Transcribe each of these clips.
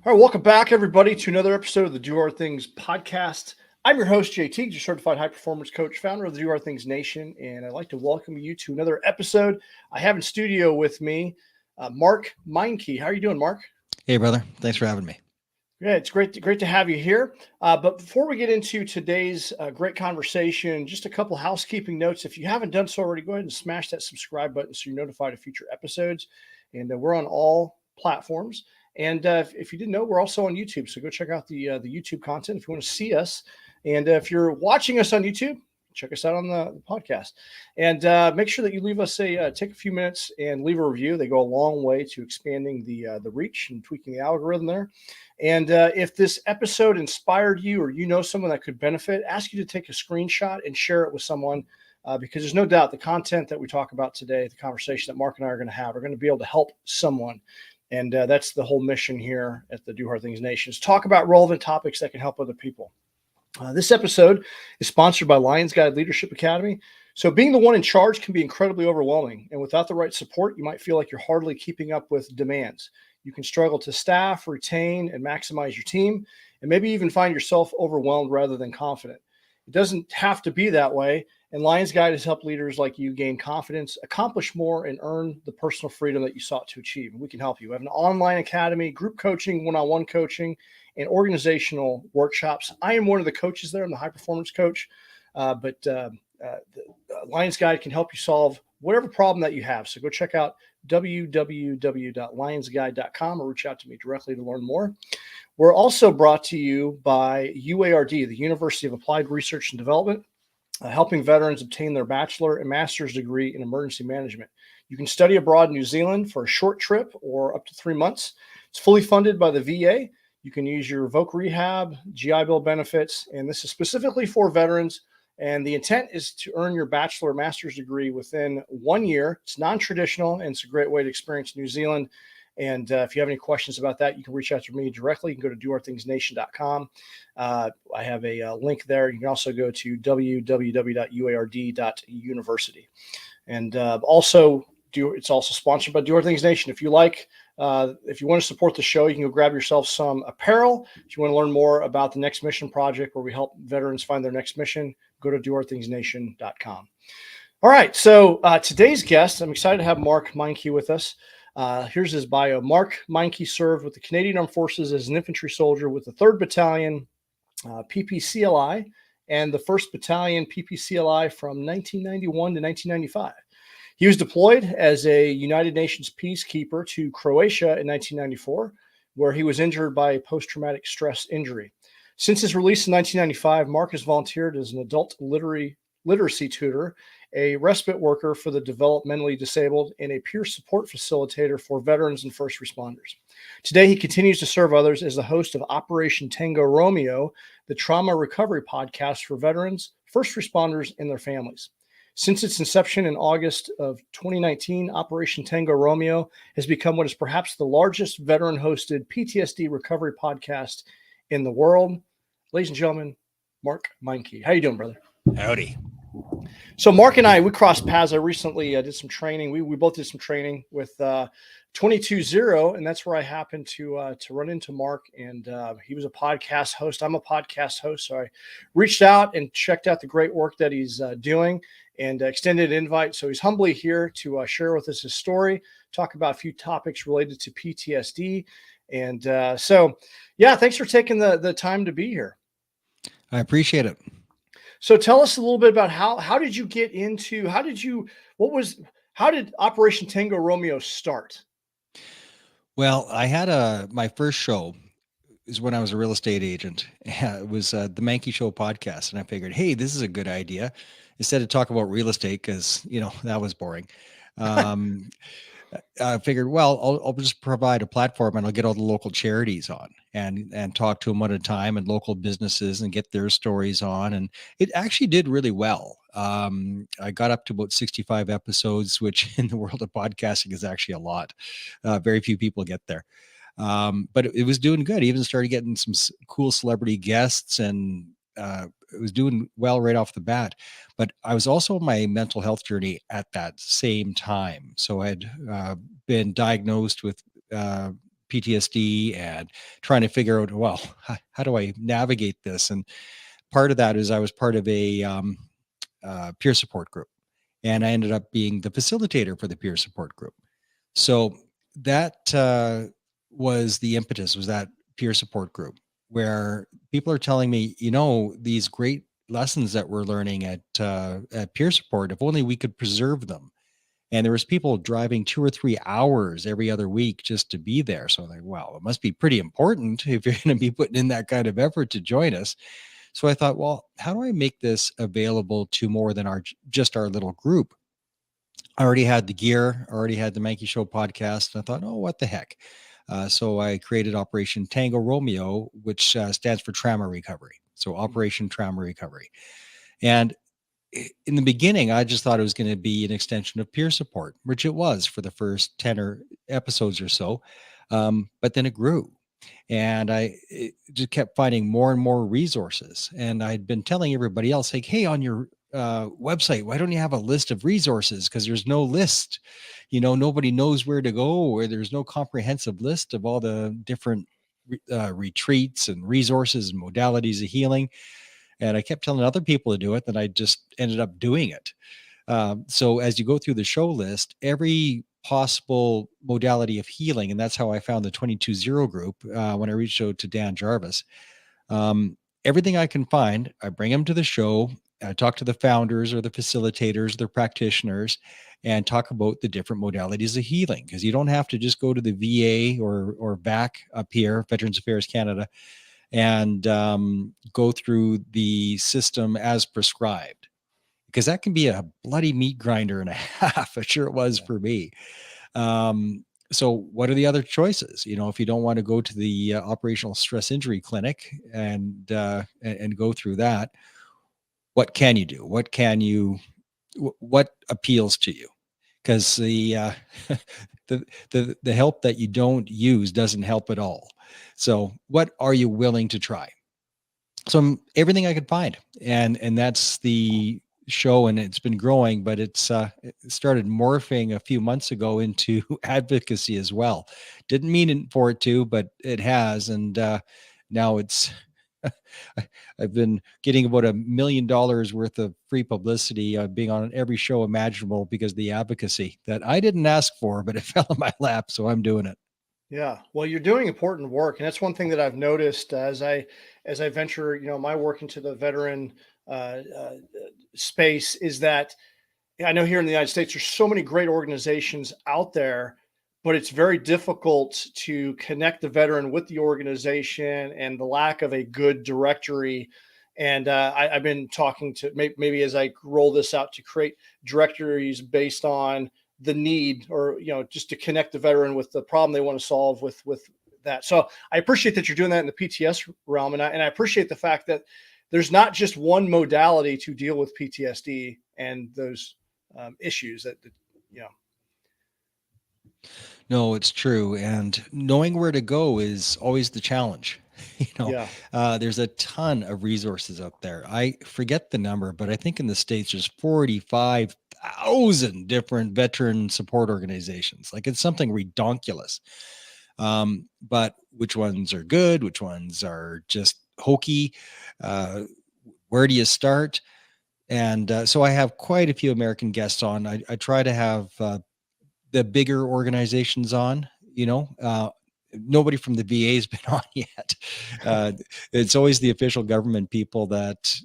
All right, welcome back, everybody, to another episode of the Do Our Things podcast. I'm your host, JT, your certified high performance coach, founder of the Do Our Things Nation, and I'd like to welcome you to another episode. I have in studio with me Mark Meincke. How are you doing, Mark? Hey, brother. Thanks for having me. Yeah, it's great to have you here. But before we get into today's great conversation, just a couple housekeeping notes. If you haven't done so already, go ahead and smash that subscribe button so you're notified of future episodes. And we're on all platforms. And if you didn't know, we're also on YouTube. So go check out the YouTube content if you want to see us. And if you're watching us on YouTube, check us out on the podcast. And make sure that you leave us take a few minutes and leave a review. They go a long way to expanding the reach and tweaking the algorithm there. And if this episode inspired you or you know someone that could benefit, ask you to take a screenshot and share it with someone because there's no doubt the content that we talk about today, the conversation that Mark and I are going to have, are going to be able to help someone. And that's the whole mission here at the Do Hard Things Nation, is talk about relevant topics that can help other people. This episode is sponsored by Lions Guide Leadership Academy. So being the one in charge can be incredibly overwhelming. And without the right support, you might feel like you're hardly keeping up with demands. You can struggle to staff, retain, and maximize your team, and maybe even find yourself overwhelmed rather than confident. It doesn't have to be that way. And Lions Guide has helped leaders like you gain confidence, accomplish more, and earn the personal freedom that you sought to achieve. And we can help you. We have an online academy, group coaching, one-on-one coaching, and organizational workshops. I am one of the coaches there. I'm the high performance coach. But the Lions Guide can help you solve whatever problem that you have. So go check out www.lionsguide.com or reach out to me directly to learn more. We're also brought to you by UARD, the University of Applied Research and Development, helping veterans obtain their bachelor and master's degree in emergency management. You can study abroad in New Zealand for a short trip or up to 3 months. It's fully funded by the VA. You can use your VOC rehab, GI Bill benefits, and this is specifically for veterans. And the intent is to earn your bachelor or master's degree within 1 year. It's non-traditional, and it's a great way to experience New Zealand. And if you have any questions about that, you can reach out to me directly. You can go to doourthingsnation.com. I have a link there. You can also go to www.uard.university. And it's also sponsored by Do Our Things Nation. If you want to support the show, you can go grab yourself some apparel. If you want to learn more about the Next Mission Project, where we help veterans find their next mission, go to doourthingsnation.com. All right. So today's guest, I'm excited to have Mark Meincke with us. Here's his bio. Mark Meincke served with the Canadian Armed Forces as an infantry soldier with the 3rd Battalion PPCLI and the 1st Battalion PPCLI from 1991 to 1995. He was deployed as a United Nations Peacekeeper to Croatia in 1994, where he was injured by a post-traumatic stress injury. Since his release in 1995, Mark has volunteered as an adult literacy tutor, a respite worker for the developmentally disabled, and a peer support facilitator for veterans and first responders. Today, he continues to serve others as the host of Operation Tango Romeo, the trauma recovery podcast for veterans, first responders, and their families. Since its inception in August of 2019, Operation Tango Romeo has become what is perhaps the largest veteran-hosted PTSD recovery podcast in the world. Ladies and gentlemen, Mark Meincke. How you doing, brother? Howdy. So Mark and I, we crossed paths. I recently did some training. We both did some training with 22-0, and that's where I happened to run into Mark. And he was a podcast host. I'm a podcast host, so I reached out and checked out the great work that he's doing and extended an invite. So he's humbly here to share with us his story, talk about a few topics related to PTSD. And thanks for taking the time to be here. I appreciate it. So tell us a little bit about how did you get into, how did Operation Tango Romeo start? Well, I had my first show is when I was a real estate agent. It was the Meincke Show podcast. And I figured, hey, this is a good idea. Instead of talk about real estate, because, that was boring. I figured, well, I'll just provide a platform and I'll get all the local charities on and talk to them one at a time and local businesses and get their stories on. And it actually did really well. I got up to about 65 episodes, which in the world of podcasting is actually a lot. Very few people get there. But it was doing good. I even started getting some cool celebrity guests and it was doing well right off the bat. But I was also on my mental health journey at that same time. So I had been diagnosed with PTSD and trying to figure out, well, how do I navigate this? And part of that is I was part of a peer support group, and I ended up being the facilitator for the peer support group. So that was the impetus, was that peer support group, where people are telling me, these great lessons that we're learning at peer support, if only we could preserve them. And there was people driving 2 or 3 hours every other week just to be there. So I'm like, wow, it must be pretty important if you're going to be putting in that kind of effort to join us. So I thought, well, how do I make this available to more than just our little group? I already had the gear, already had the Meincke Show podcast. And I thought, oh, what the heck? So I created Operation Tango Romeo, which stands for trauma recovery. So Operation Trauma Recovery. And in the beginning, I just thought it was going to be an extension of peer support, which it was for the first 10 episodes or so. But then it grew. And just kept finding more and more resources. And I'd been telling everybody else, like, hey, on your website, why don't you have a list of resources? Because there's no list. Nobody knows where to go, or there's no comprehensive list of all the different retreats and resources and modalities of healing. And I kept telling other people to do it, then I just ended up doing it. So as you go through the show list, every possible modality of healing, and that's how I found the 22-0 group when I reached out to Dan Jarvis. Everything I can find, I bring them to the show. I talk to the founders or the facilitators, the practitioners, and talk about the different modalities of healing. Because you don't have to just go to the VA or VAC up here, Veterans Affairs Canada, and go through the system as prescribed, because that can be a bloody meat grinder and a half. I'm sure it was for me. So what are the other choices? If you don't want to go to the operational stress injury clinic and go through that, what can you do? What appeals to you? Because the help that you don't use doesn't help at all. So what are you willing to try? So everything I could find, and that's the show, and it's been growing, but it started morphing a few months ago into advocacy as well. Didn't mean for it to, but it has, and now it's I've been getting about $1 million worth of free publicity, being on every show imaginable because of the advocacy that I didn't ask for, but it fell in my lap, so I'm doing it. Yeah, well, you're doing important work, and that's one thing that I've noticed as I venture, my work into the veteran space, is that I know here in the United States there's so many great organizations out there, but it's very difficult to connect the veteran with the organization, and the lack of a good directory. And I've been talking to maybe as I roll this out, to create directories based on the need, or just to connect the veteran with the problem they want to solve with that. So I appreciate that you're doing that in the PTS realm, and I appreciate the fact that there's not just one modality to deal with PTSD and those issues that. No, it's true. And knowing where to go is always the challenge. Yeah. There's a ton of resources out there. I forget the number, but I think in the States there's 45,000 different veteran support organizations. Like, it's something redonkulous. But which ones are good? Which ones are just hokey? Where do you start? And so I have quite a few American guests on. I try to have the bigger organizations on. Nobody from the VA has been on yet. It's always the official government people that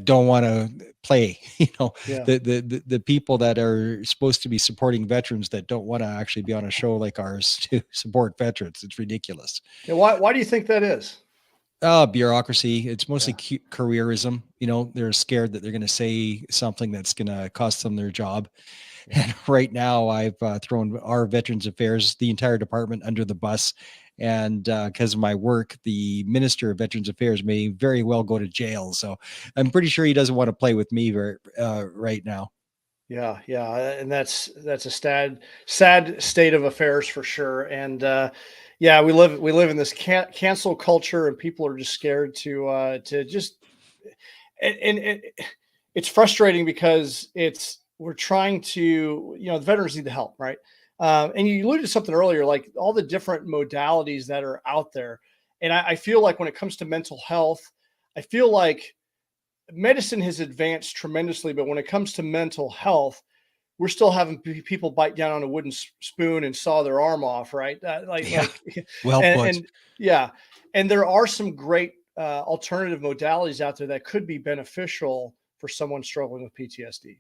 don't want to play. Yeah. The people that are supposed to be supporting veterans that don't want to actually be on a show like ours to support veterans. It's ridiculous. Yeah, why do you think that is? Bureaucracy. It's mostly careerism. They're scared that they're going to say something that's going to cost them their job. And right now I've thrown our Veterans Affairs, the entire department, under the bus. And because of my work, the Minister of Veterans Affairs may very well go to jail. So I'm pretty sure he doesn't want to play with me right now. Yeah. And that's a sad state of affairs for sure. And yeah, we live in this cancel culture, and people are just scared to just, and it's frustrating because we're trying to, the veterans need the help, right? And you alluded to something earlier, like all the different modalities that are out there. And I feel like when it comes to mental health, I feel like medicine has advanced tremendously, but when it comes to mental health, we're still having people bite down on a wooden spoon and saw their arm off, right? Yeah. Well put. And yeah, and there are some great alternative modalities out there that could be beneficial for someone struggling with PTSD.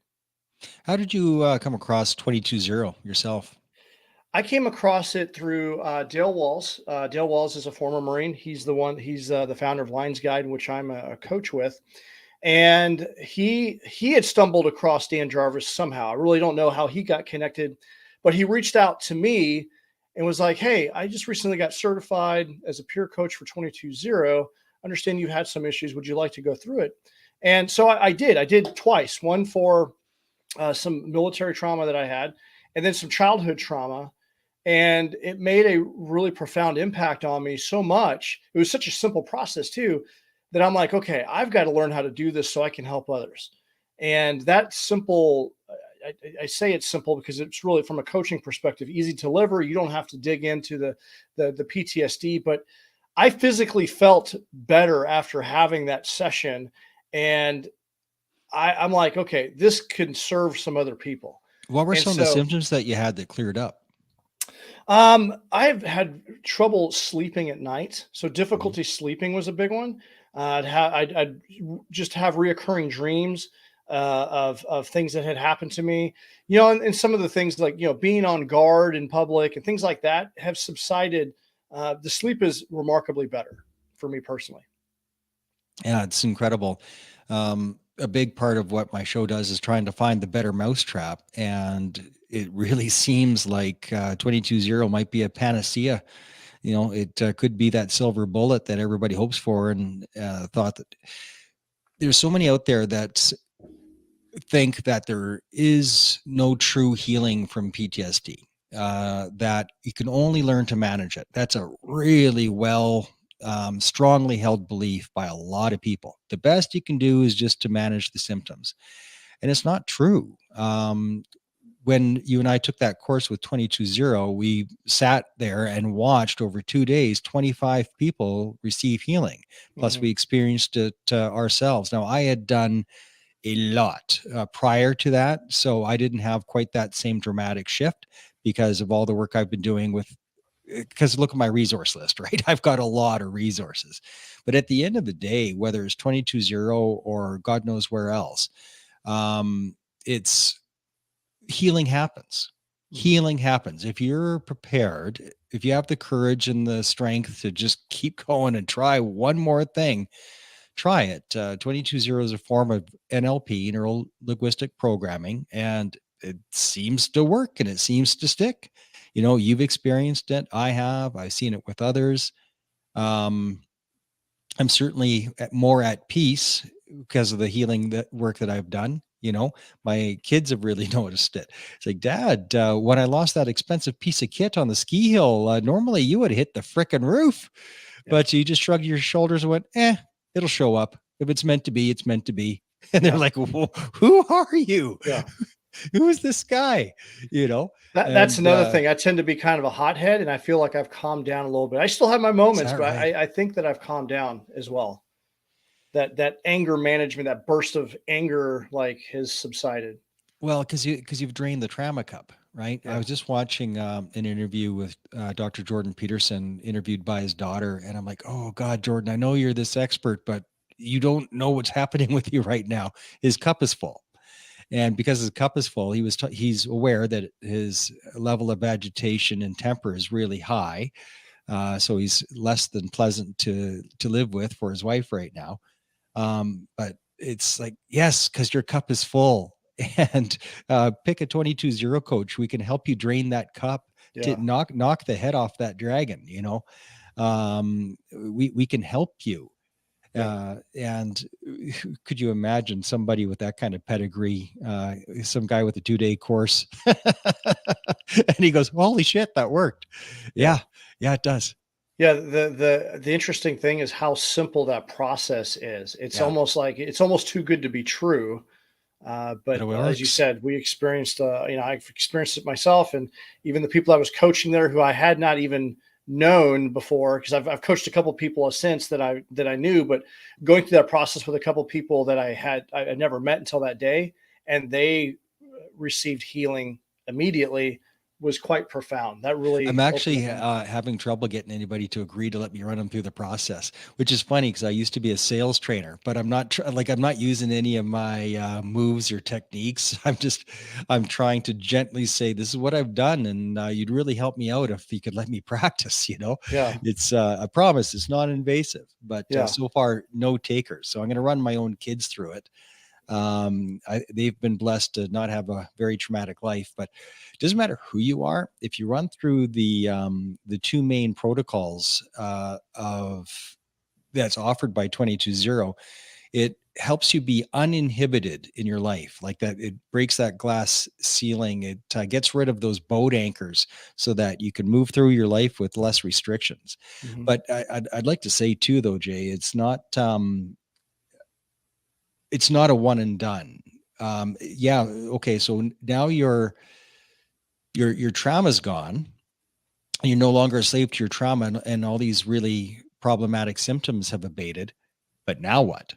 How did you come across 220 yourself? I came across it through Dale Walls. Dale Walls is a former Marine. He's the founder of Lions Guide, which I'm a coach with. And he had stumbled across Dan Jarvis somehow. I really don't know how he got connected, but he reached out to me and was like, "Hey, I just recently got certified as a peer coach for 220. Understand you had some issues. Would you like to go through it?" And so I did. I did twice. One for some military trauma that I had, and then some childhood trauma. And it made a really profound impact on me so much. It was such a simple process too, that I'm like, okay, I've got to learn how to do this so I can help others. And that simple, I say it's simple because it's really, from a coaching perspective, easy to deliver. You don't have to dig into the PTSD, but I physically felt better after having that session. And I'm like, okay, this can serve some other people. What were And some of the symptoms that you had that cleared up? I've had trouble sleeping at night. So difficulty sleeping was a big one. I'd just have reoccurring dreams of things that had happened to me, and some of the things like, being on guard in public and things like that have subsided. The sleep is remarkably better for me personally. Yeah, it's incredible. A big part of what my show does is trying to find the better mousetrap. And it really seems like 220 might be a panacea. It could be that silver bullet that everybody hopes for, and thought that there's so many out there that think that there is no true healing from PTSD, that you can only learn to manage it. That's a really strongly held belief by a lot of people. The best you can do is just to manage the symptoms. And it's not true. When you and I took that course with 220, we sat there and watched over 2 days, 25 people receive healing. Plus we experienced it ourselves. Now, I had done a lot prior to that, so I didn't have quite that same dramatic shift because of all the work I've been doing because look at my resource list, right? I've got a lot of resources. But at the end of the day, whether it's 220 or God knows where else, it's healing happens. Healing happens. If you're prepared, if you have the courage and the strength to just keep going and try one more thing, try it. 220 is a form of NLP, neuro linguistic programming, and it seems to work and it seems to stick. You've experienced it. I have. I've seen it with others. I'm certainly more at peace because of the healing work that I've done. My kids have really noticed it. It's like, Dad, when I lost that expensive piece of kit on the ski hill, normally you would hit the frickin' roof, but you just shrugged your shoulders and went, it'll show up. If it's meant to be, it's meant to be. And they're like, well, who are you? Yeah. Who is this guy? That's another thing. I tend to be kind of a hothead, and I feel like I've calmed down a little bit. I still have my moments, but right? I think that I've calmed down as well. That anger management, that burst of anger, has subsided. Well, because you've drained the trauma cup, right? Yeah. I was just watching an interview with Dr. Jordan Peterson, interviewed by his daughter, and I'm like, oh God, Jordan, I know you're this expert, but you don't know what's happening with you right now. His cup is full. And because his cup is full, he's aware that his level of agitation and temper is really high. So he's less than pleasant to live with for his wife right now. But it's like, yes, because your cup is full. And pick a 220 coach. We can help you drain that cup to knock the head off that dragon. We can help you. And could you imagine somebody with that kind of pedigree, some guy with a 2-day course, and he goes, holy shit, that worked. Yeah, it does. Yeah. The interesting thing is how simple that process is. It's almost too good to be true. But It as you works. said, we experienced, I've experienced it myself, and even the people I was coaching there who I had not even known before, because I've coached a couple of people since that I knew, but going through that process with a couple of people that I never met until that day, and they received healing immediately, was quite profound. That I'm really opened actually up my. having trouble getting anybody to agree to let me run them through the process, which is funny because I used to be a sales trainer, but I'm not I'm not using any of my moves or techniques. I'm trying to gently say, this is what I've done. And you'd really help me out if you could let me practice, Yeah, it's I promise it's not invasive, but yeah, so far no takers. So I'm going to run my own kids through it. They've been blessed to not have a very traumatic life, but it doesn't matter who you are. If you run through the two main protocols of that's offered by 220, it helps you be uninhibited in your life, like that. It breaks that glass ceiling. It gets rid of those boat anchors so that you can move through your life with less restrictions. hmm But I'd like to say too, though, Jay, it's not a one and done. Yeah. Okay. So now your trauma's gone. You're no longer a slave to your trauma, and all these really problematic symptoms have abated. But now what?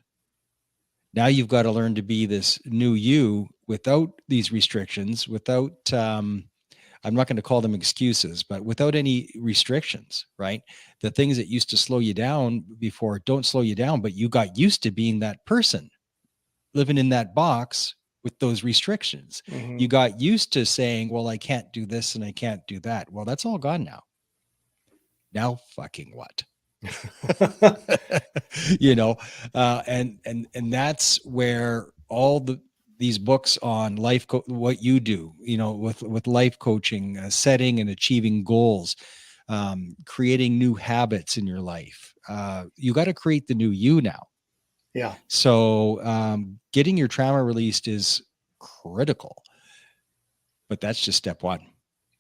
Now you've got to learn to be this new you without these restrictions, without, I'm not going to call them excuses, but without any restrictions, right? The things that used to slow you down before don't slow you down, but you got used to being that person living in that box with those restrictions. hmm You got used to saying, well, I can't do this and I can't do that. Well, that's all gone now. Now fucking what? you know, and that's where all these books on what you do, with life coaching, setting and achieving goals, creating new habits in your life. You got to create the new you now. Yeah, So getting your trauma released is critical, but that's just step one.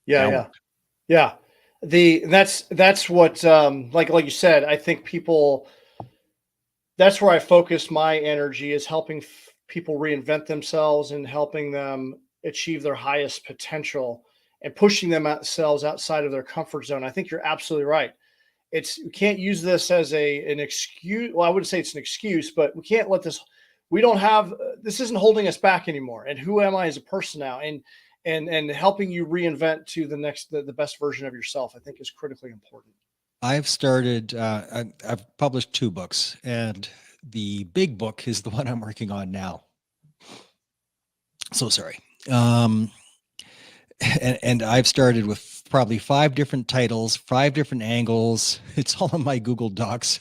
yeah, Now yeah. what? Yeah. That's what like you said, I think people, that's where I focus my energy, is helping people reinvent themselves and helping them achieve their highest potential and pushing themselves outside of their comfort zone. I think you're absolutely right. We can't use this as an excuse. Well, I wouldn't say it's an excuse, but we can't let this. We don't have this isn't holding us back anymore. And who am I as a person now? And helping you reinvent to the best version of yourself, I think, is critically important. I've started, I've published 2 books, and the big book is the one I'm working on now. So sorry. Um, and I've started with probably 5 different titles, 5 different angles. It's all in my Google Docs,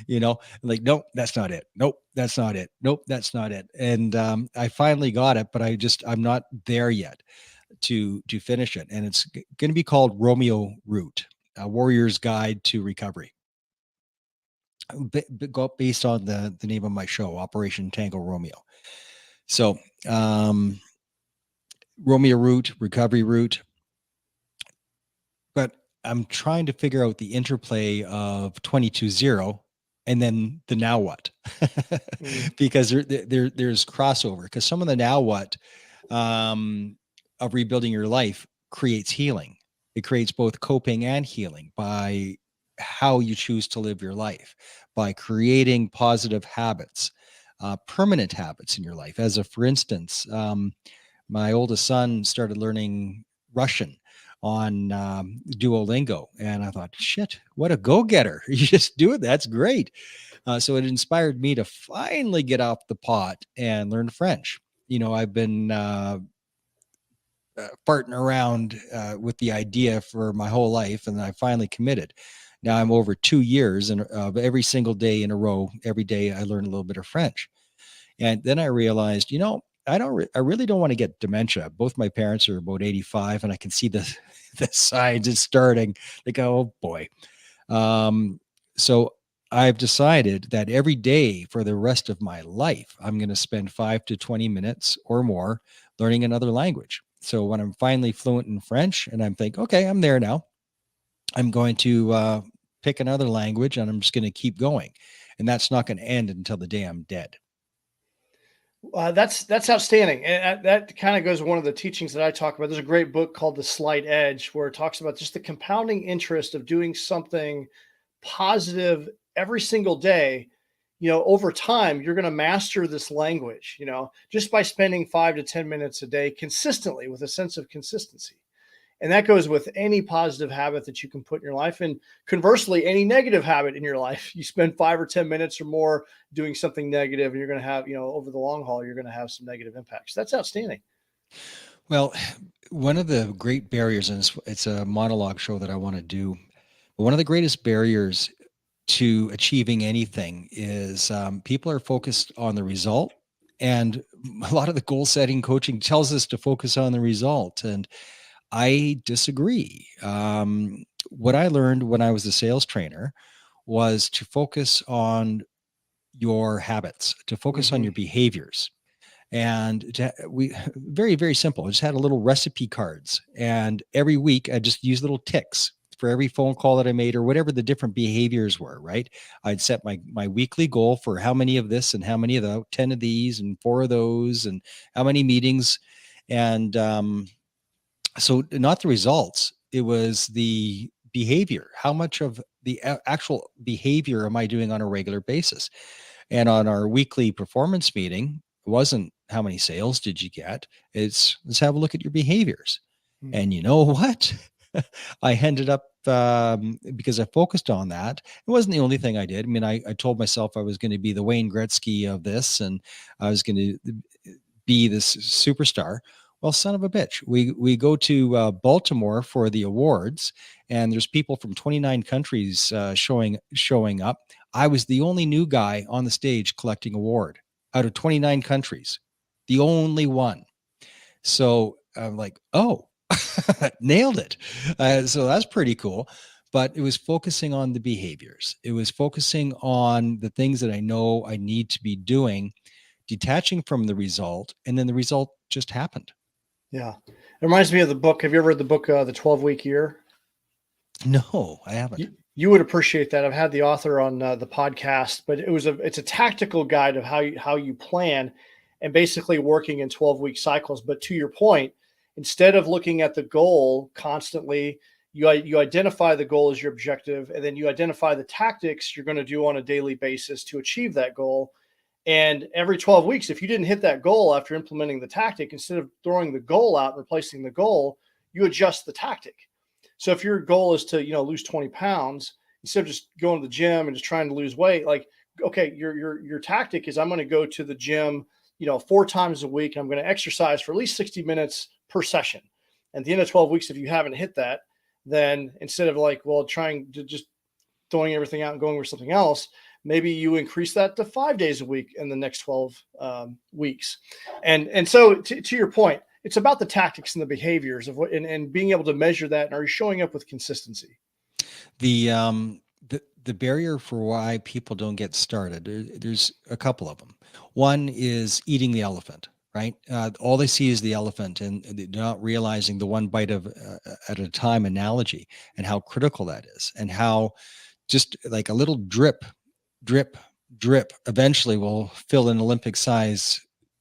like, nope, that's not it. Nope, that's not it. Nope, that's not it. And I finally got it, but I'm not there yet to finish it. And it's going to be called Romeo Route, a Warrior's Guide to Recovery, based on the name of my show, Operation Tango Romeo. So, Romeo Route, Recovery Route. But I'm trying to figure out the interplay of 220 and then the now what, Mm, because there's crossover, because some of the now what of rebuilding your life creates healing. It creates both coping and healing by how you choose to live your life, by creating positive habits, permanent habits in your life. For instance, my oldest son started learning Russian on Duolingo, and I thought, shit, what a go-getter! You just do it. That's great. So it inspired me to finally get off the pot and learn French. I've been farting around with the idea for my whole life, and I finally committed. Now I'm over 2 years, and every single day in a row, every day I learn a little bit of French. And then I realized, I really don't want to get dementia. Both my parents are about 85, and I can see the the signs it's starting. Like, oh boy. So I've decided that every day for the rest of my life, I'm going to spend 5 to 20 minutes or more learning another language. So when I'm finally fluent in French and I'm thinking, okay, I'm there now, I'm going to pick another language and I'm just going to keep going. And that's not going to end until the day I'm dead. That's outstanding, and that kind of goes with one of the teachings that I talk about. There's a great book called The Slight Edge, where it talks about just the compounding interest of doing something positive every single day. Over time, you're going to master this language. Just by spending 5 to 10 minutes a day consistently with a sense of consistency. And that goes with any positive habit that you can put in your life. And conversely, any negative habit in your life, you spend 5 or 10 minutes or more doing something negative, and you're going to have, over the long haul, you're going to have some negative impacts. That's outstanding. Well, one of the great barriers, and it's a monologue show that I want to do, but one of the greatest barriers to achieving anything is people are focused on the result. And a lot of the goal setting coaching tells us to focus on the result. And I disagree. What I learned when I was a sales trainer was to focus on your habits, to focus on your behaviors. And we very, very simple. I just had a little recipe cards, and every week I just use little ticks for every phone call that I made or whatever the different behaviors were, right? I'd set my weekly goal for how many of this and how many of the 10 of these and 4 of those and how many meetings. And so not the results, it was the behavior. How much of the actual behavior am I doing on a regular basis? And on our weekly performance meeting, it wasn't how many sales did you get? It's let's have a look at your behaviors. And you know what? I ended up, because I focused on that. It wasn't the only thing I did. I mean, I told myself I was going to be the Wayne Gretzky of this, and I was going to be this superstar. Well, son of a bitch, we go to Baltimore for the awards, and there's people from 29 countries showing up. I was the only new guy on the stage collecting award out of 29 countries, the only one. So I'm like, oh, nailed it. So that's pretty cool. But it was focusing on the behaviors. It was focusing on the things that I know I need to be doing, detaching from the result, and then the result just happened. Yeah. It reminds me of the book. Have you ever read the book, The 12-Week Year? No, I haven't. You would appreciate that. I've had the author on the podcast, but it's a tactical guide of how you plan and basically working in 12-week cycles. But to your point, instead of looking at the goal constantly, you identify the goal as your objective, and then you identify the tactics you're going to do on a daily basis to achieve that goal. And every 12 weeks, if you didn't hit that goal after implementing the tactic, instead of throwing the goal out and replacing the goal, you adjust the tactic. So if your goal is to, lose 20 pounds, instead of just going to the gym and just trying to lose weight, like, okay, your tactic is I'm going to go to the gym, 4 times a week. And I'm going to exercise for at least 60 minutes per session. And at the end of 12 weeks, if you haven't hit that, then instead of trying to just throwing everything out and going with something else, maybe you increase that to 5 days a week in the next 12 weeks. And so to your point, it's about the tactics and the behaviors of what, and being able to measure that. And are you showing up with consistency? The barrier for why people don't get started, there's a couple of them. One is eating the elephant, right? All they see is the elephant, and they're not realizing the one bite at a time analogy and how critical that is, and how just like a little drip eventually will fill an Olympic size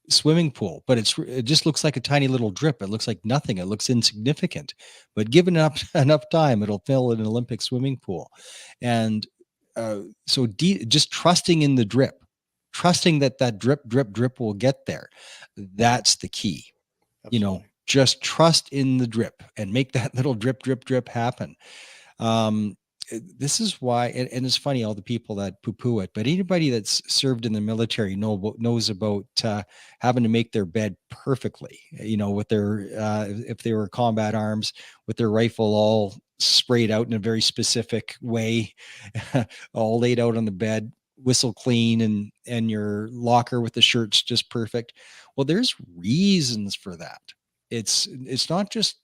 swimming pool, but it just looks like a tiny little drip. It looks like nothing. It looks insignificant, but given enough time, it'll fill an Olympic swimming pool. And so just trusting in the drip, trusting that drip will get there. That's the key. Absolutely. Just trust in the drip and make that little drip happen. This is why, and it's funny, all the people that poo-poo it, but anybody that's served in the military knows about having to make their bed perfectly, with their, if they were combat arms, with their rifle all sprayed out in a very specific way, all laid out on the bed, whistle clean, and your locker with the shirts just perfect. Well, there's reasons for that. It's not just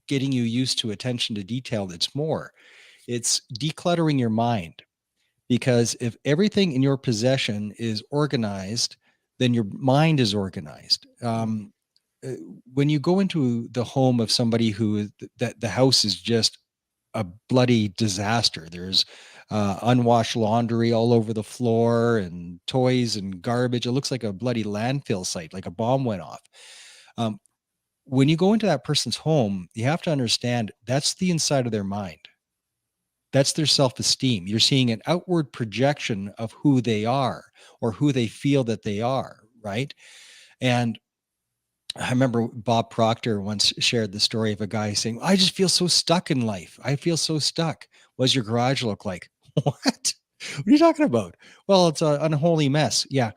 getting you used to attention to detail. It's more. It's decluttering your mind, because if everything in your possession is organized, then your mind is organized. When you go into the home of somebody who that the house is just a bloody disaster, there's unwashed laundry all over the floor and toys and garbage. It looks like a bloody landfill site, like a bomb went off. When you go into that person's home, you have to understand that's the inside of their mind. That's their self-esteem. You're seeing an outward projection of who they are or who they feel that they are, right? And I remember Bob Proctor once shared the story of a guy saying, I just feel so stuck in life. I feel so stuck. What does your garage look like? What? What are you talking about? Well, it's an unholy mess. Yeah.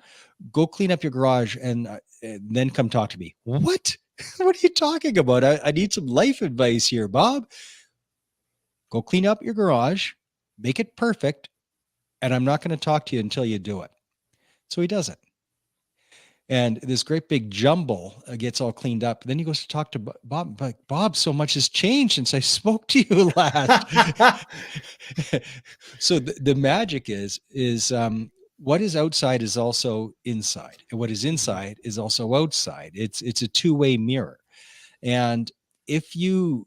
Go clean up your garage and then come talk to me. What? What are you talking about? I need some life advice here, Bob. Go clean up your garage, make it perfect, and I'm not going to talk to you until you do it. So he does it. And this great big jumble gets all cleaned up. Then he goes to talk to Bob. Like, Bob, so much has changed since I spoke to you last. So the magic is what is outside is also inside, and what is inside is also outside. It's a two-way mirror. And if you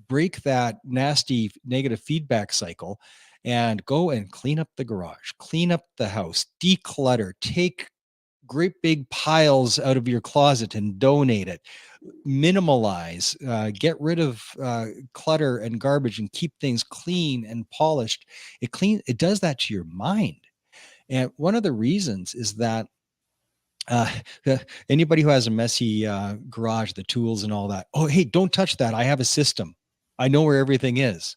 break that nasty negative feedback cycle and go and clean up the garage, clean up the house, declutter, take great big piles out of your closet and donate it, minimalize, get rid of clutter and garbage and keep things clean and polished. It does that to your mind. And one of the reasons is that uh, anybody who has a messy garage, the tools and all that, oh, hey, don't touch that. I have a system. I know where everything is.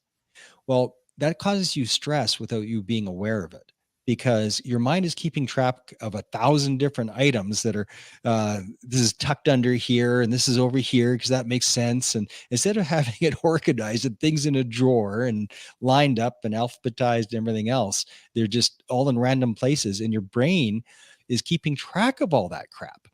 Well, that causes you stress without you being aware of it, because your mind is keeping track of 1,000 different items that are, this is tucked under here and this is over here because that makes sense. And instead of having it organized and things in a drawer and lined up and alphabetized and everything else, they're just all in random places, and your brain is keeping track of all that crap.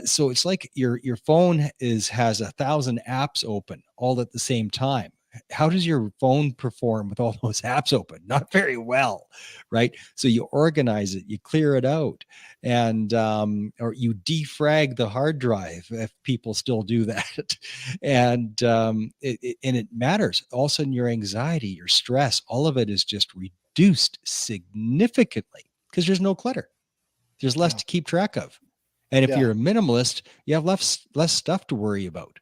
So it's like your phone has 1,000 apps open all at the same time. How does your phone perform with all those apps open? Not very well, right? So you organize it, you clear it out, and or you defrag the hard drive if people still do that, and it matters. All of a sudden, your anxiety, your stress, all of it is just reduced significantly because there's no clutter. There's less to keep track of. And if you're a minimalist, you have less stuff to worry about.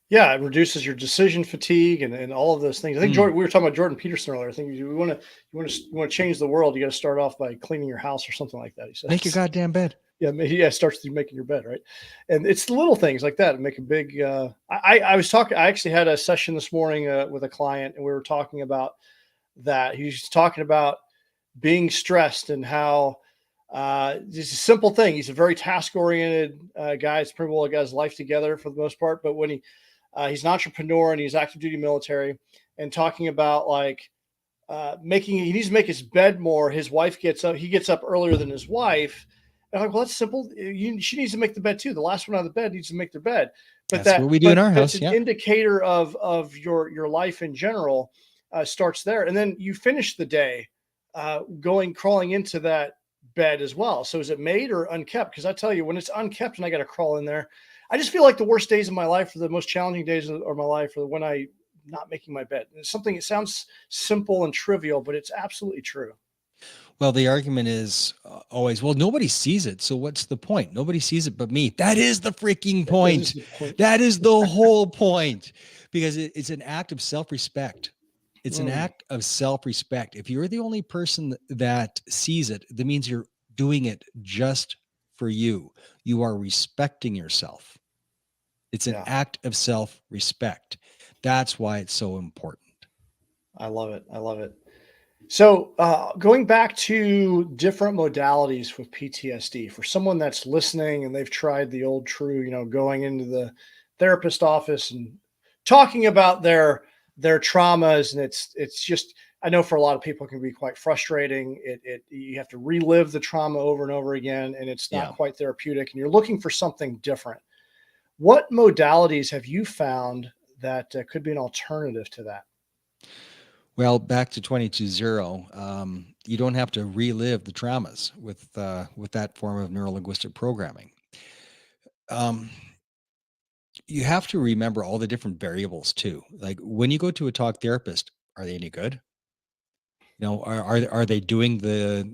Yeah, it reduces your decision fatigue and all of those things. I think Jordan, we were talking about Jordan Peterson earlier. I think you want to change the world, you got to start off by cleaning your house or something like that. He says, make your goddamn bed. Yeah, starts through making your bed, right? And it's the little things like that that make a big. I actually had a session this morning with a client, and we were talking about that. He was talking about being stressed and how just a simple thing. He's a very task-oriented guy. He's pretty well got his life together for the most part. But when he's an entrepreneur and he's active duty military, and talking about like he needs to make his bed more. His wife he gets up earlier than his wife. And I'm like, well, that's simple. She needs to make the bed too. The last one out of the bed needs to make their bed. But that's what we do in our house. It's an indicator of your life in general. Starts there, and then you finish the day crawling into that bed as well. So is it made or unkept? Because I tell you, when it's unkept and I got to crawl in there, I just feel like the worst days of my life, or the most challenging days of my life, are when I not making my bed. And it's something, it sounds simple and trivial, but it's absolutely true. Well, the argument is always, well, nobody sees it. So what's the point? Nobody sees it but me. That is the freaking point. That is the whole point, because it's an act of self-respect. It's an act of self-respect. If you're the only person that sees it, that means you're doing it just for you. You are respecting yourself. It's an act of self-respect. That's why it's so important. I love it. I love it. So going back to different modalities with PTSD, for someone that's listening and they've tried the old true, going into the therapist office and talking about their traumas, and it's just, I know for a lot of people it can be quite frustrating. You have to relive the trauma over and over again, and it's not quite therapeutic, and you're looking for something different. What modalities have you found that could be an alternative to that? Well, back to 22-0, you don't have to relive the traumas with that form of neurolinguistic programming. You have to remember all the different variables too. Like when you go to a talk therapist, are they any good? Are they doing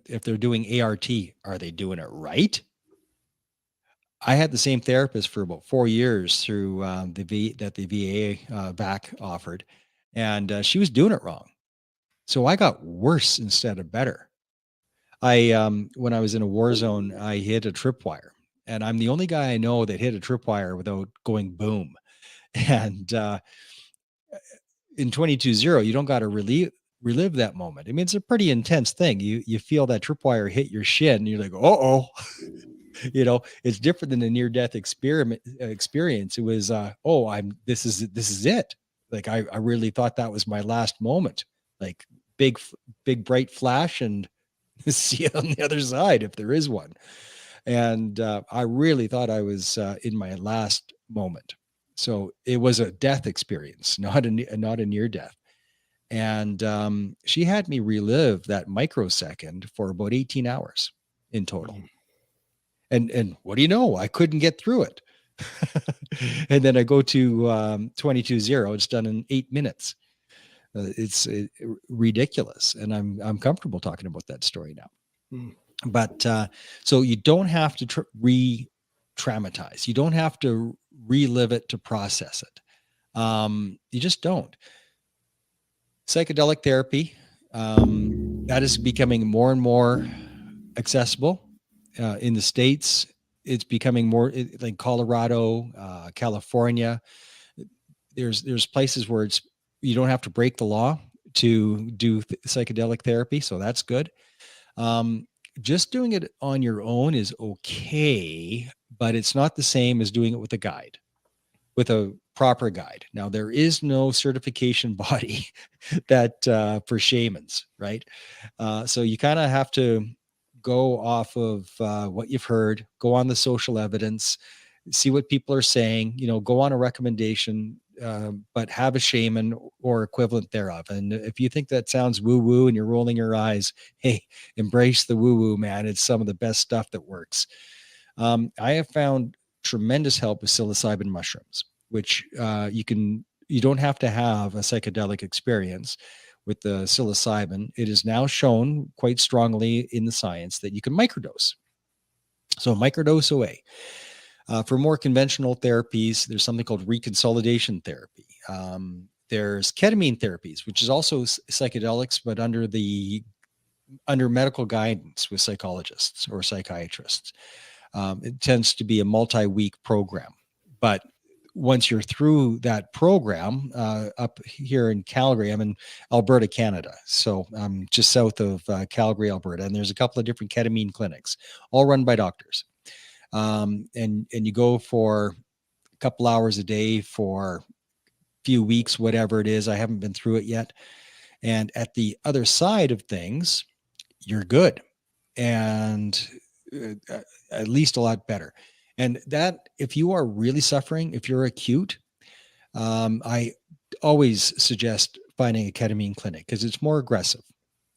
if they're doing ART, are they doing it right? I had the same therapist for about 4 years through the VA back offered, and she was doing it wrong. So I got worse instead of better. When I was in a war zone, I hit a tripwire, and I'm the only guy I know that hit a tripwire without going boom. And in 22-0, you don't got to relive that moment. I mean, it's a pretty intense thing. You feel that tripwire hit your shin, and you're like, oh. It's different than a near-death experience. It was, this is it. Like I really thought that was my last moment. Like big bright flash, and see it on the other side if there is one. And I really thought I was in my last moment. So it was a death experience, not a near death. And she had me relive that microsecond for about 18 hours in total. And what do you know? I couldn't get through it. And then I go to 22-0. It's done in 8 minutes. It's ridiculous, and I'm comfortable talking about that story now. But so you don't have to re-traumatize. You don't have to relive it to process it. You just don't. Psychedelic therapy, that is becoming more and more accessible. In the States, it's becoming more like Colorado, California. There's places where you don't have to break the law to do psychedelic therapy, so that's good. Just doing it on your own is okay, but it's not the same as doing it with a guide, with a proper guide. Now, there is no certification body that for shamans, right? So you kind of have to go off of what you've heard, go on the social evidence, see what people are saying, go on a recommendation, but have a shaman or equivalent thereof. And if you think that sounds woo-woo and you're rolling your eyes, hey, embrace the woo-woo, man. It's some of the best stuff that works. I have found tremendous help with psilocybin mushrooms, which you don't have to have a psychedelic experience with the psilocybin. It is now shown quite strongly in the science that you can microdose. So microdose away. For more conventional therapies, there's something called reconsolidation therapy. There's ketamine therapies, which is also psychedelics, but under medical guidance with psychologists or psychiatrists. It tends to be a multi-week program, but once you're through that program, up here in Calgary, I'm in Alberta, Canada. So I'm just south of Calgary, Alberta. And there's a couple of different ketamine clinics, all run by doctors. And you go for a couple hours a day for a few weeks, whatever it is. I haven't been through it yet. And at the other side of things, you're good. And at least a lot better. And that, if you are really suffering, if you're acute, I always suggest finding a ketamine clinic because it's more aggressive.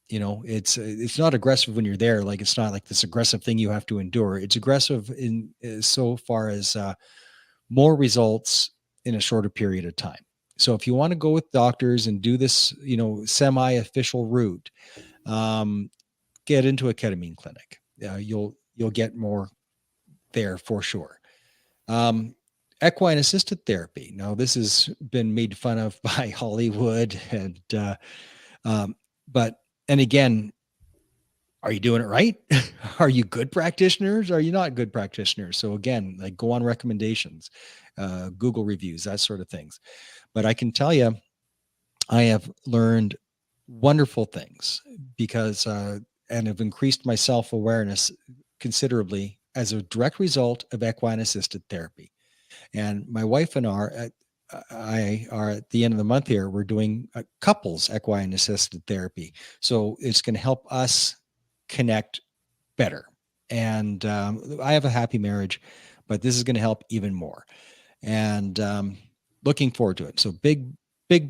It's not aggressive when you're there. Like, it's not like this aggressive thing you have to endure. It's aggressive in so far as more results in a shorter period of time. So if you want to go with doctors and do this, semi-official route, get into a ketamine clinic. You'll get more there for sure. Equine assisted therapy. Now, this has been made fun of by Hollywood, and again, are you doing it right? Are you good practitioners? Are you not good practitioners? So again, like, go on recommendations, Google reviews, that sort of things. But I can tell you, I have learned wonderful things because, and have increased my self-awareness considerably as a direct result of equine assisted therapy. And my wife and I are at the end of the month here, we're doing a couples equine assisted therapy. So it's going to help us connect better. And I have a happy marriage, but this is going to help even more. And looking forward to it. So big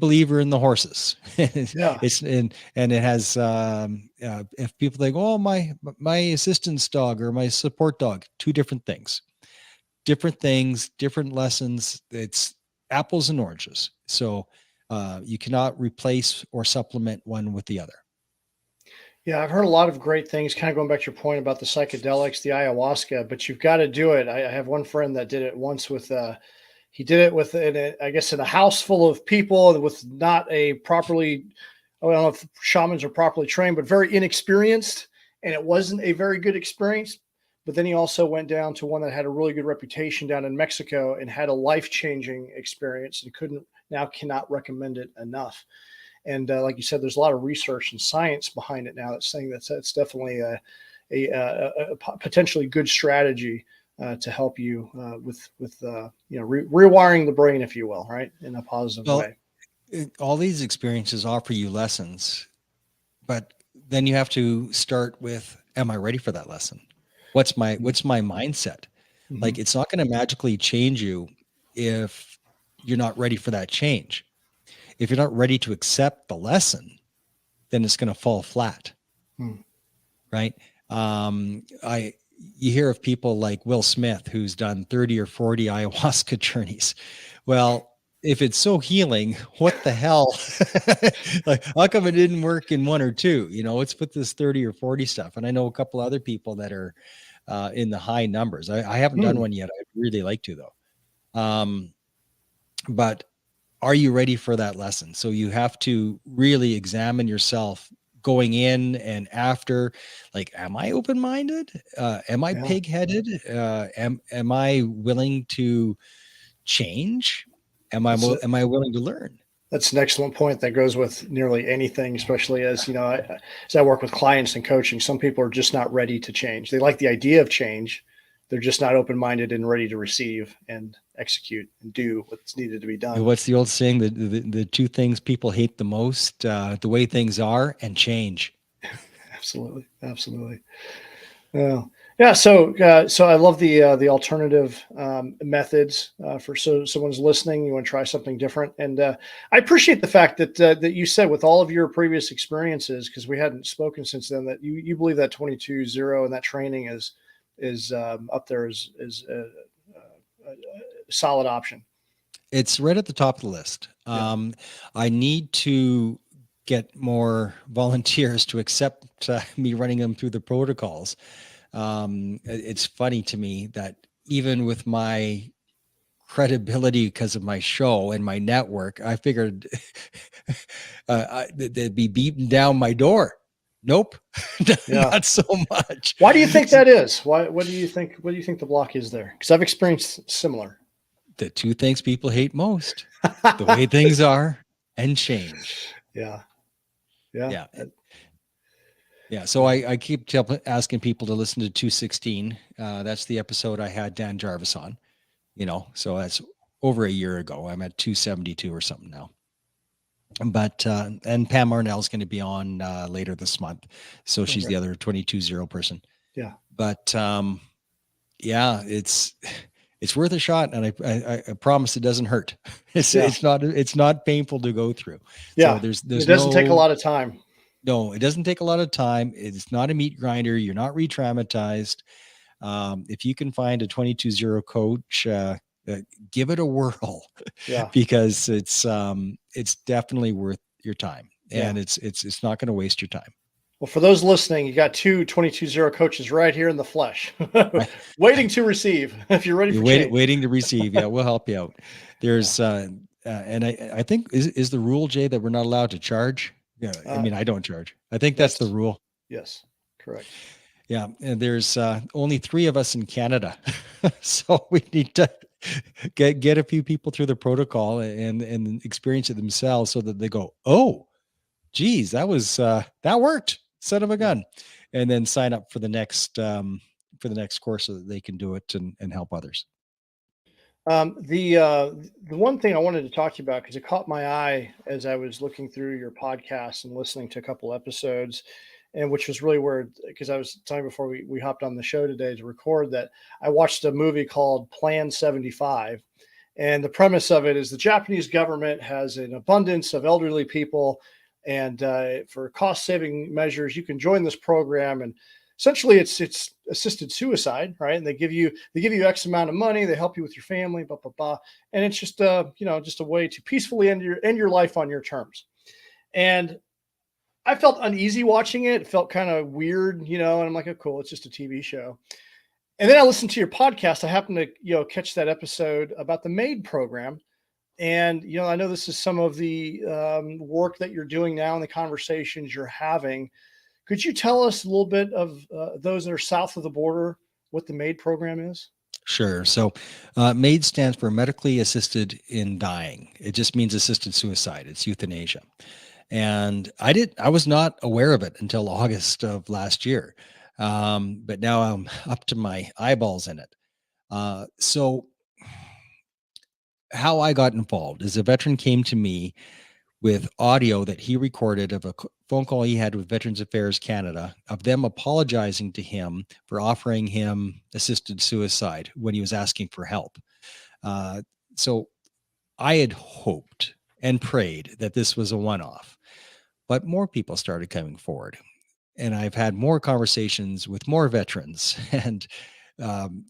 believer in the horses. Yeah. And it has if people think, oh, my assistance dog or my support dog, two different things, different lessons. It's apples and oranges. So you cannot replace or supplement one with the other. Yeah, I've heard a lot of great things, kind of going back to your point about the psychedelics, the ayahuasca, but you've got to do it. I have one friend that did it once with, he did it with, I guess, in a house full of people with not a properly, I don't know if shamans are properly trained, but very inexperienced. And it wasn't a very good experience. But then he also went down to one that had a really good reputation down in Mexico and had a life-changing experience and cannot recommend it enough. And like you said, there's a lot of research and science behind it now that's saying that's definitely a potentially good strategy to help you with rewiring the brain, if you will, right, in a positive way. All these experiences offer you lessons, but then you have to start with, am I ready for that lesson? What's my mindset? Mm-hmm. Like, it's not going to magically change you if you're not ready for that change. If you're not ready to accept the lesson, then it's going to fall flat. Right. You hear of people like Will Smith, who's done 30 or 40 ayahuasca journeys. Well, if it's so healing, what the hell? Like, how come it didn't work in one or two? Let's put this 30 or 40 stuff. And I know a couple other people that are in the high numbers. I haven't done one yet. I'd really like to, though. But are you ready for that lesson? So you have to really examine yourself going in and after. Like, am I open-minded? Am I pig-headed? Am I willing to change? Am I willing to learn? That's an excellent point that goes with nearly anything, especially as I work with clients and coaching. Some people are just not ready to change. They like the idea of change. They're just not open-minded and ready to receive and execute and do what's needed to be done. What's the old saying? The two things people hate the most, the way things are and change. Absolutely. Yeah. So I love the alternative methods for someone's listening. You want to try something different, and I appreciate the fact that you said with all of your previous experiences, because we hadn't spoken since then, that you believe that 22-0 and that training is up there as a solid option. It's right at the top of the list. I need to get more volunteers to accept me running them through the protocols. It's funny to me that even with my credibility because of my show and my network, I figured they'd be beating down my door. Nope, not so much. Why do you think that is? What do you think the block is there? Because I've experienced similar. The two things people hate most: the way things are and change. Yeah. So I keep asking people to listen to 216. That's the episode I had Dan Jarvis on. So that's over a year ago. I'm at 272 or something now. But and Pam Arnell is going to be on later this month. So she's the other 22-0 person. Yeah. But it's worth a shot, and I promise it doesn't hurt. It's not painful to go through. Yeah. So it doesn't take a lot of time. No, it doesn't take a lot of time. It's not a meat grinder. You're not re-traumatized. If you can find a 22-0 coach, give it a whirl. Yeah. Because it's definitely worth your time, and it's not going to waste your time. Well, for those listening, you got two 22-0 coaches right here in the flesh, waiting to receive. If you're ready for change. Waiting to receive. Yeah, we'll help you out. There's and I think is the rule, Jay, that we're not allowed to charge. Yeah, I mean, I don't charge. I think that's the rule. Yes, correct. Yeah, and there's only 3 of us in Canada, so we need to get a few people through the protocol and experience it themselves, so that they go, "Oh, geez, that worked, son of a gun," and then sign up for the next course so that they can do it and help others. The one thing I wanted to talk to you about, because it caught my eye as I was looking through your podcast and listening to a couple episodes, and which was really where, because I was telling you before we hopped on the show today to record, that I watched a movie called Plan 75. And the premise of it is the Japanese government has an abundance of elderly people, and for cost-saving measures, you can join this program, and essentially it's assisted suicide, right? And they give you X amount of money, they help you with your family, blah blah blah, and it's just just a way to peacefully end your life on your terms. And I felt uneasy watching it. It felt kind of weird, and I'm like, oh, cool. It's just a TV show. And then I listened to your podcast. I happened to, catch that episode about the MAID program. And, I know this is some of the work that you're doing now and the conversations you're having. Could you tell us a little bit of those that are south of the border, what the MAID program is? Sure. So MAID stands for medically assisted in dying. It just means assisted suicide. It's euthanasia. And I was not aware of it until August of last year. But now I'm up to my eyeballs in it. So how I got involved is a veteran came to me with audio that he recorded of a phone call he had with Veterans Affairs Canada of them apologizing to him for offering him assisted suicide when he was asking for help. So I had hoped and prayed that this was a one-off, but more people started coming forward. And I've had more conversations with more veterans, and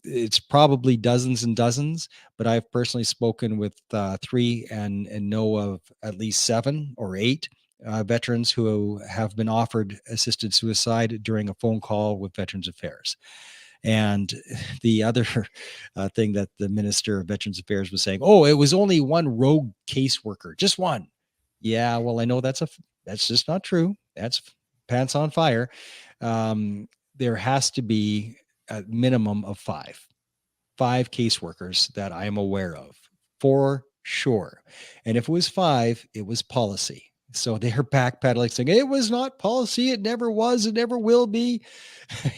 it's probably dozens and dozens, but I've personally spoken with 3 and know of at least 7 or 8 veterans who have been offered assisted suicide during a phone call with Veterans Affairs. And the other thing that the Minister of Veterans Affairs was saying, oh, it was only one rogue caseworker, just one. Yeah, well, I know that's just not true. That's pants on fire. There has to be a minimum of 5 caseworkers that I am aware of for sure. And if it was 5, it was policy. So they're backpedaling saying it was not policy. It never was. It never will be.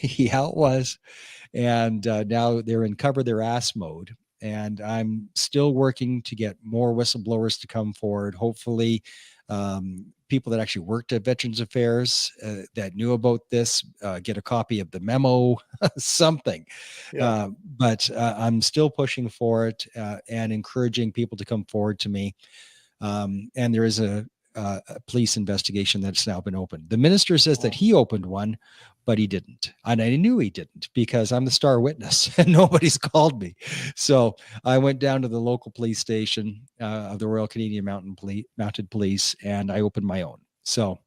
Yeah, it was. And now they're in cover their ass mode. And I'm still working to get more whistleblowers to come forward. Hopefully, people that actually worked at Veterans Affairs that knew about this get a copy of the memo, something. Yeah. But I'm still pushing for it and encouraging people to come forward to me. And there is a police investigation that's now been opened. The minister says that he opened one, but he didn't. And I knew he didn't because I'm the star witness and nobody's called me. So I went down to the local police station of the Royal Canadian Mounted Police, and I opened my own. So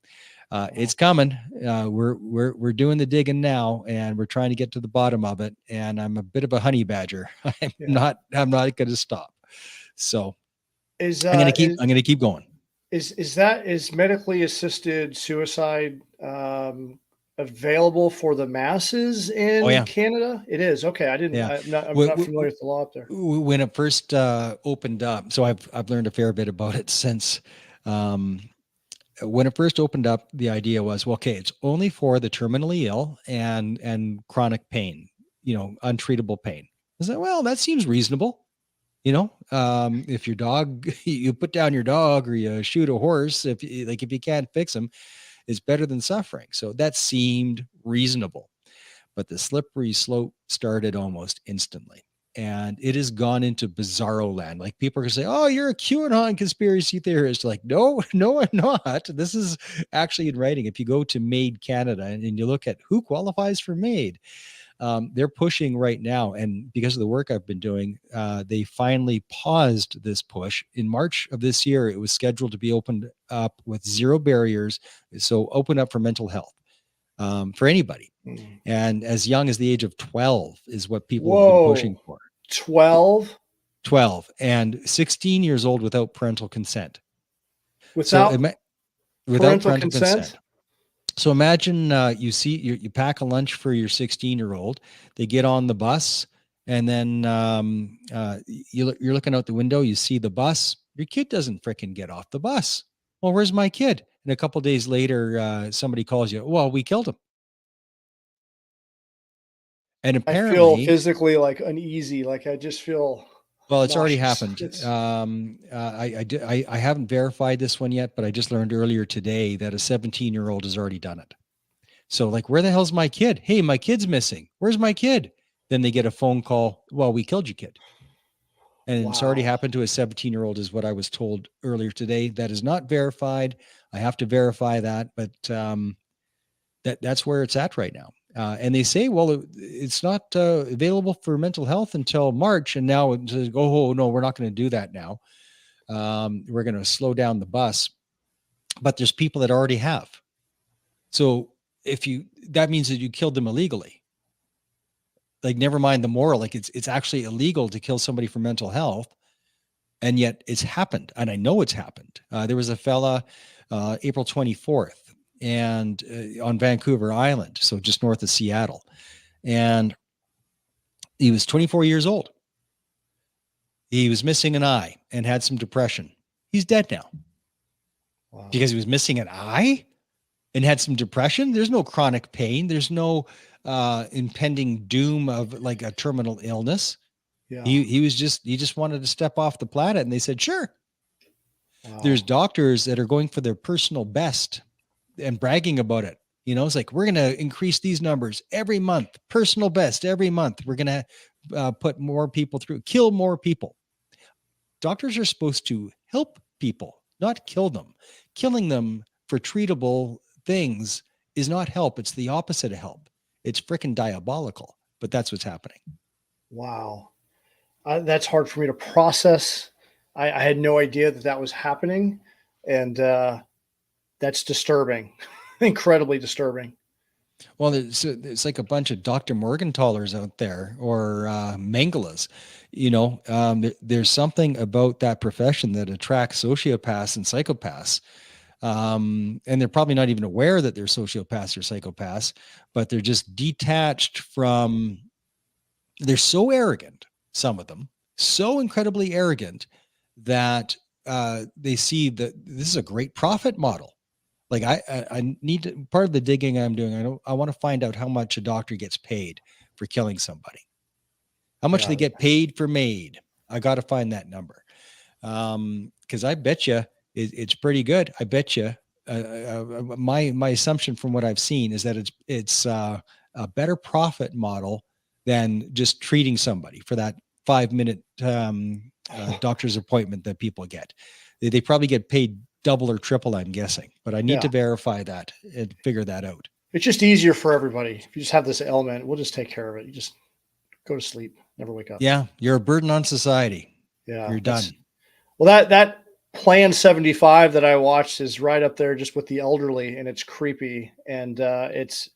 it's coming. We're doing the digging now, and we're trying to get to the bottom of it. And I'm a bit of a honey badger. I'm not going to stop. So I'm going to keep going. Is medically assisted suicide available for the masses in Canada? It is. Okay. I'm not familiar with the law up there. When it first opened up, so I've learned a fair bit about it since. When it first opened up, the idea was, well, okay, it's only for the terminally ill and chronic pain, untreatable pain. I said, well, that seems reasonable. If your dog, you put down your dog or you shoot a horse, if you can't fix them, it's better than suffering. So that seemed reasonable, but the slippery slope started almost instantly. And it has gone into bizarro land. Like people are going to say, oh, you're a QAnon conspiracy theorist. Like, no, I'm not. This is actually in writing. If you go to MAID Canada and you look at who qualifies for MAID, they're pushing right now. And because of the work I've been doing, they finally paused this push. In March of this year, it was scheduled to be opened up with 0 barriers. So open up for mental health for anybody. And as young as the age of 12 is what people have been pushing for. 12 and 16 years old without parental consent. Without parental consent? So imagine you pack a lunch for your 16-year-old. They get on the bus, and then you're looking out the window. You see the bus. Your kid doesn't fricking get off the bus. Well, where's my kid? And a couple of days later, somebody calls you. Well, we killed him. And apparently, I feel physically uneasy. I just feel. Well, it's already happened. I haven't verified this one yet, but I just learned earlier today that a 17-year-old has already done it. So where the hell's my kid? Hey, my kid's missing. Where's my kid? Then they get a phone call. Well, we killed your kid. And It's already happened to a 17-year-old is what I was told earlier today. That is not verified. I have to verify that, but that's where it's at right now. And they say, well, it's not available for mental health until March. And now it says, oh, no, we're not going to do that now. We're going to slow down the bus. But there's people that already have. So that means that you killed them illegally. Like, never mind the moral, like it's actually illegal to kill somebody for mental health. And yet it's happened. And I know it's happened. There was a fella, April 24th, and on Vancouver Island, so just north of Seattle. And he was 24 years old. He was missing an eye and had some depression. He's dead now. Wow. Because he was missing an eye and had some depression. There's no chronic pain. There's no impending doom of like a terminal illness. Yeah. He just wanted to step off the planet, and they said, sure. Wow. There's doctors that are going for their personal best and bragging about it. You know, it's like, we're going to increase these numbers every month, personal best every month. We're going to put more people through, kill more people. Doctors are supposed to help people, not kill them. Killing them for treatable things is not help. It's the opposite of help. It's freaking diabolical, but that's what's happening. Wow. That's hard for me to process. I had no idea that was happening. And that's disturbing, incredibly disturbing. Well, it's like a bunch of Dr. Morgenthalers out there, or Mengelas. You know, there's something about that profession that attracts sociopaths and psychopaths. And they're probably not even aware that they're sociopaths or psychopaths, but they're just detached from, they're so arrogant, some of them, so incredibly arrogant that they see that this is a great profit model. Like I need to, part of the digging I'm doing, I want to find out how much a doctor gets paid for killing somebody, how much they get paid for MAID. I got to find that number. Cause I bet you it's pretty good. I bet you my assumption from what I've seen is that it's a better profit model than just treating somebody for that 5-minute doctor's appointment that people get. They probably get paid double or triple, I'm guessing, but I need to verify that and figure that out. It's just easier for everybody. If you just have this ailment, we'll just take care of it. You just go to sleep, never wake up. Yeah. You're a burden on society. Yeah. You're done. Well, that Plan 75 that I watched is right up there just with the elderly, and it's creepy. And it's,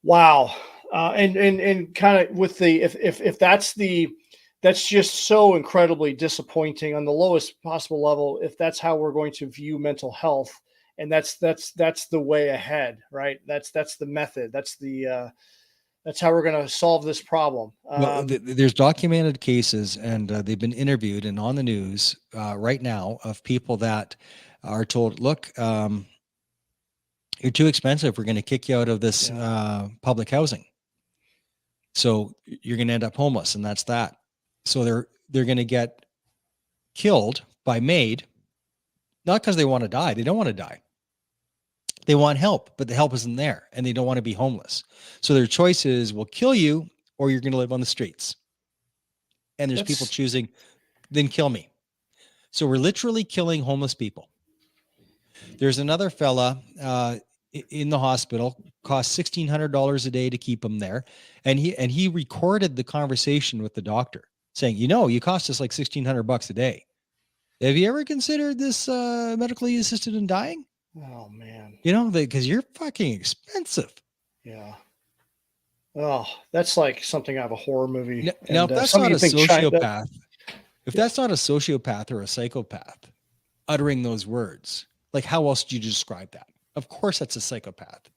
wow. And kind of with the, if that's just so incredibly disappointing on the lowest possible level. If that's how we're going to view mental health, and that's the way ahead, right? That's the method. That's how we're going to solve this problem. Well, there's documented cases, and they've been interviewed and on the news right now of people that are told, look, you're too expensive. We're going to kick you out of this public housing. So you're going to end up homeless, and that's that. So they're going to get killed by MAID, not because they want to die. They don't want to die. They want help, but the help isn't there, and they don't want to be homeless. So their choice is, we'll kill you, or you're going to live on the streets. And there's people choosing, then kill me. So we're literally killing homeless people. There's another fella in the hospital, costs $1,600 a day to keep him there. And he recorded the conversation with the doctor saying, you cost us like $1,600 a day. Have you ever considered this medically assisted in dying? Oh man. Because you're fucking expensive. Yeah. Oh, that's like something out of a horror movie. Now, if that's not a sociopath, if that's not a sociopath or a psychopath uttering those words, like, how else do you describe that? Of course, that's a psychopath,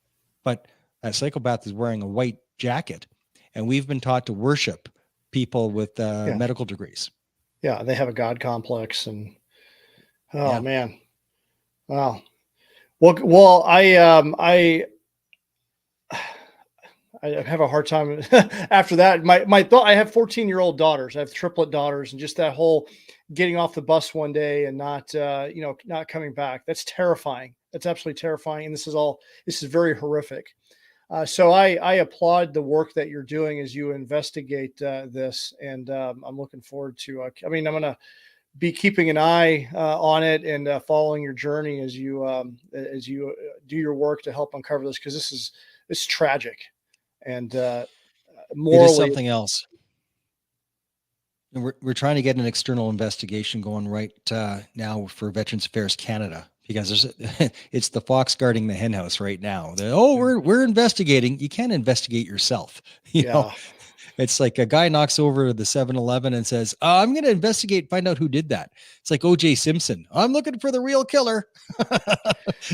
but that psychopath is wearing a white jacket, and we've been taught to worship people with medical degrees. Yeah, they have a God complex, and man, wow. Well, I have a hard time after that. My thought, I have 14-year-old daughters. I have triplet daughters, and just that whole getting off the bus one day and not coming back. That's terrifying. That's absolutely terrifying. And this is very horrific. So I applaud the work that you're doing as you investigate this. And I'm looking forward to, I'm going to be keeping an eye on it and following your journey as you do your work to help uncover this, because this is tragic. And morally, it is something else. And we're trying to get an external investigation going right now for Veterans Affairs Canada, because it's the fox guarding the hen house right now. We're investigating. You can't investigate yourself. You know, it's like a guy knocks over the 7-Eleven and says, I'm going to investigate, find out who did that. It's like O.J. Simpson. I'm looking for the real killer.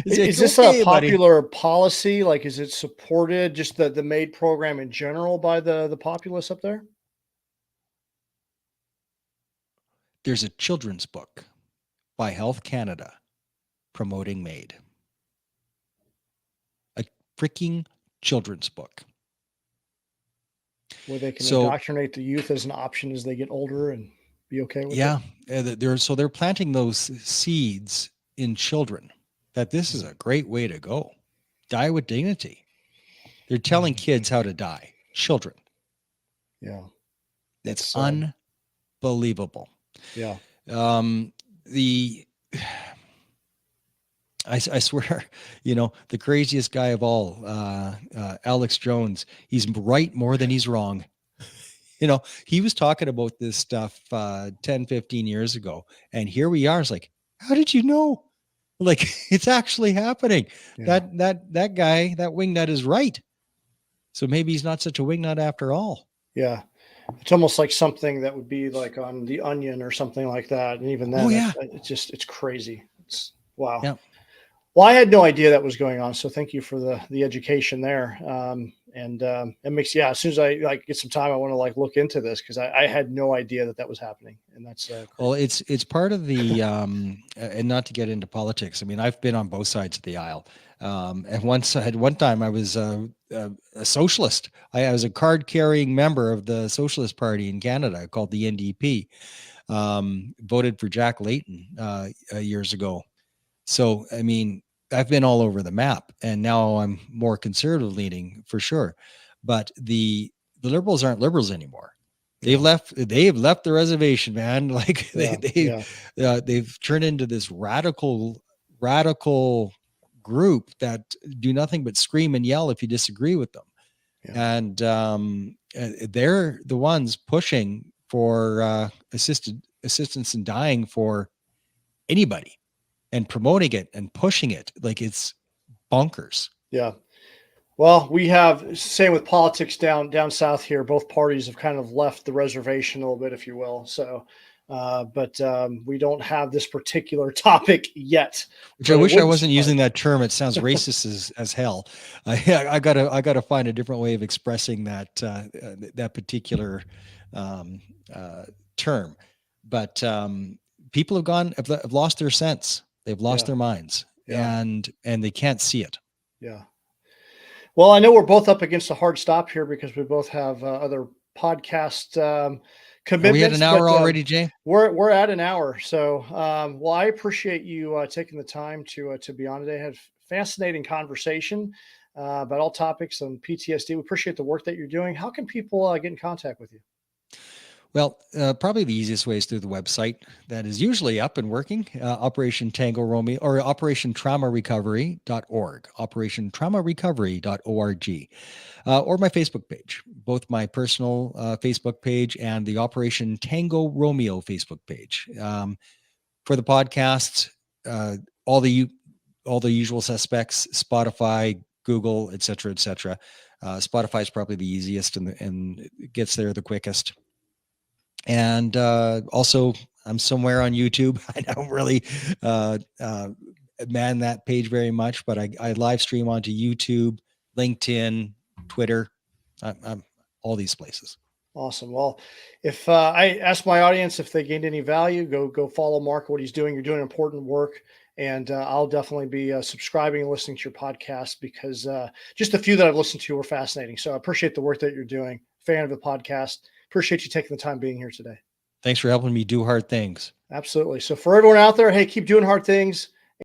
Is this a popular policy? Like, is it supported, just the MAID program in general, by the populace up there? There's a children's book by Health Canada promoting MAID. A freaking children's book. Where they can indoctrinate the youth as an option as they get older and be okay with it? Yeah. They're planting those seeds in children that this is a great way to go. Die with dignity. They're telling kids how to die. Children. Yeah. It's unbelievable. Yeah. I swear, you know, the craziest guy of all, Alex Jones, he's right more than he's wrong. You know, he was talking about this stuff 10, 15 years ago. And here we are. It's like, how did you know? Like, it's actually happening. Yeah. That guy, that wingnut is right. So maybe he's not such a wingnut after all. Yeah. It's almost like something that would be like on The Onion or something like that. And even then, it's crazy. It's wow. Yeah. Well, I had no idea that was going on. So thank you for the education there. It makes, as soon as I get some time, I want to look into this, because I had no idea that was happening. And that's, well, it's part of the, and not to get into politics. I mean, I've been on both sides of the aisle. And one time I was a socialist. I was a card carrying member of the Socialist Party in Canada called the NDP, voted for Jack Layton years ago. So, I mean, I've been all over the map, and now I'm more conservative leaning for sure. But the Liberals aren't Liberals anymore. They've left the reservation, man. Like they've turned into this radical group that do nothing but scream and yell if you disagree with them. Yeah. And they're the ones pushing for assistance in dying for anybody, and promoting it and pushing it like it's bonkers. Yeah. Well, we have, same with politics down south here. Both parties have kind of left the reservation a little bit, if you will. So, but we don't have this particular topic yet. Which I wish I wasn't using that term. It sounds racist as hell. I gotta find a different way of expressing that particular term. But people have lost their sense. They've lost their minds, and they can't see it. Yeah. Well, I know we're both up against a hard stop here because we both have other podcast commitments. Are we at an hour already, Jay? We're at an hour. So, well, I appreciate you taking the time to be on today. I had a fascinating conversation about all topics on PTSD. We appreciate the work that you're doing. How can people get in contact with you? Well, probably the easiest way is through the website that is usually up and working, Operation Tango Romeo, or OperationTraumaRecovery.org, OperationTraumaRecovery.org, or my Facebook page, both my personal Facebook page and the Operation Tango Romeo Facebook page. For the podcasts, all the usual suspects: Spotify, Google, et cetera. Spotify is probably the easiest and gets there the quickest. And also, I'm somewhere on YouTube. I don't really man that page very much, but I live stream onto YouTube, LinkedIn, Twitter, all these places. Awesome. Well, if I ask my audience if they gained any value, go follow Mark, what he's doing. You're doing important work. And I'll definitely be subscribing and listening to your podcast, because just a few that I've listened to were fascinating. So I appreciate the work that you're doing. Fan of the podcast. Appreciate you taking the time being here today. Thanks for helping me do hard things. Absolutely. So for everyone out there, hey, keep doing hard things.